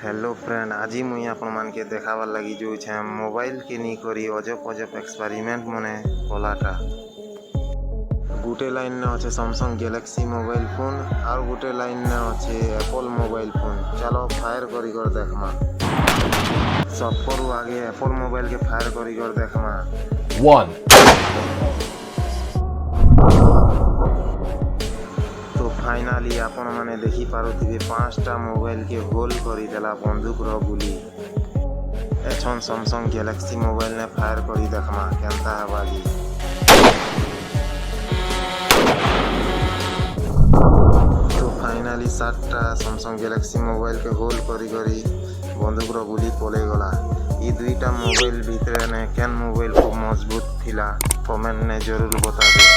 Hello friend, आज मुई आपण मान के देखावार लगी जो मोबाइल के नी करी अजब अजब एक्सपेरिमेंट मने कलाटा। गुटे लाइन ने अच्छे सैमसंग गैलेक्सी मोबाइल फोन और गुटे लाइन ने अच्छे एप्पल मोबाइल फोन। चलो फायर करी कर देखमा। सब करू आगे एप्पल मोबाइल के फायर करी कर देखमा। 1 तो फाइनाली आपण माने देखी पारुथिबे 5टा मोबाइल के होल करी देला बंदूक रो गुली। एछन सैमसंग गैलेक्सी मोबाइल ने फायर करी देखमा केनता हेबा जी। तो फाइनाली 7टा सैमसंग गैलेक्सी मोबाइल के होल करी करी बंदूक रो गुली पले गला। ई दुईटा मोबाइल भितरे ने केन मोबाइल खूब मजबूत थिला कमेंट ने जरूर बताबे।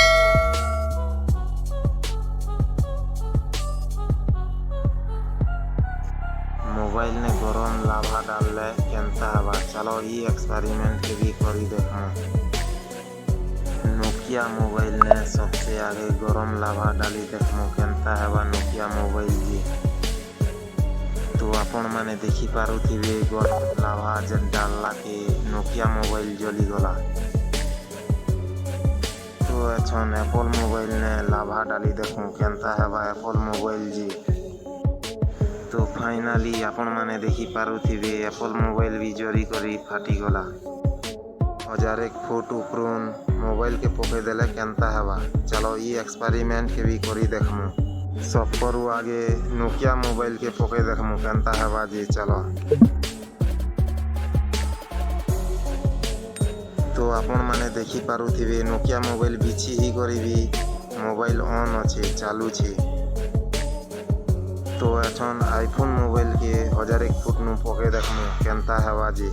मोबाइल ने गरम लाभा डालले केनता हवा। चलो ई एक्सपेरिमेंट के भी करी देखो। नोकिया मोबाइल ने सबसे आगे गरम लाभा डाली देखो केनता हवा नोकिया मोबाइल जी। तो आपण माने देखी पारुथिबे गरम लाभा जब डालला के नोकिया मोबाइल जली गला। तो एछन एप्पल मोबाइल ने लाभा डाली देखो केनता हवा एप्पल मोबाइल जी। तो फाइनाली आपण माने देखी पारुथिबे एप्पल मोबाइल भी जरी करी फाटी गला। 1001 फुट उपरून मोबाइल के पके देले केनता हेबा। चलो ई एक्सपेरिमेंट के भी करी देखमु। सब करू आगे नोकिया मोबाइल के पके देखमु केनता हेबा जी। चलो तो आपण माने देखी पारुथिबे नोकिया मोबाइल बिछि ही करिबी मोबाइल ऑन अछि चालू छी। तो एठन आईफोन मोबाइल के 1001 फुट नु पके देखमु केनता हेबा जी।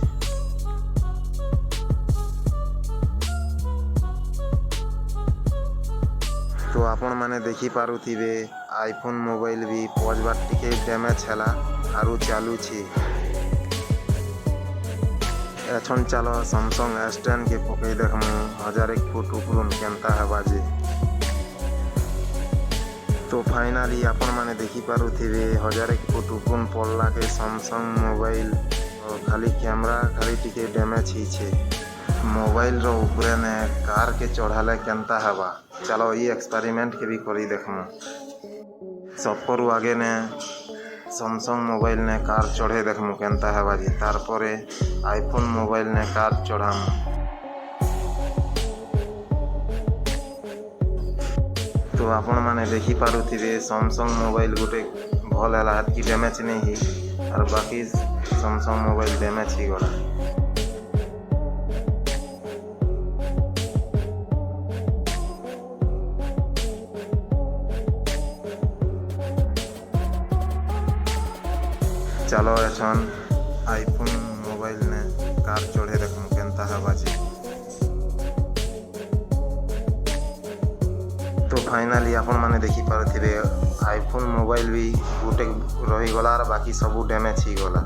तो आपण माने देखी पारुथिबे आईफोन मोबाइल भी पजबार टिके डैमेज हैला आरु चालू छी। एठन चलो सैमसंग S10 के पके देखमु 1001 फुट उपरून केनता हेबा जी। तो फाइनाली आपण माने देखी पारुथिबे 1001 फुट उपरून पड़ला के सैमसंग मोबाइल खाली कैमरा खाली टिके डैमेज ही छे। मोबाइल रो ऊपरे ने कार के चढ़ाले केनता हेबा। चलो ई एक्सपेरिमेंट के भी करी देखमु। सब करू आगे ने सैमसंग मोबाइल ने कार चढ़े देखमु केनता हेबा जी। तार परे आईफोन मोबाइल ने कार चढ़ामु। तो आपण माने देखी पारुथिबे सैमसंग मोबाइल गोटे भल है हाथ डैमेज नहीं ही और बाकी सैमसंग मोबाइल डैमेज ही गला। चलो एछन आईफोन मोबाइल ने कार चढ़े देखमु केनता हेबा जी। तो फाइनाली आपण माने देखी पारुथिबे आईफोन मोबाइल भी गोटे रही गला और बाकी सब डैमेज ही गला।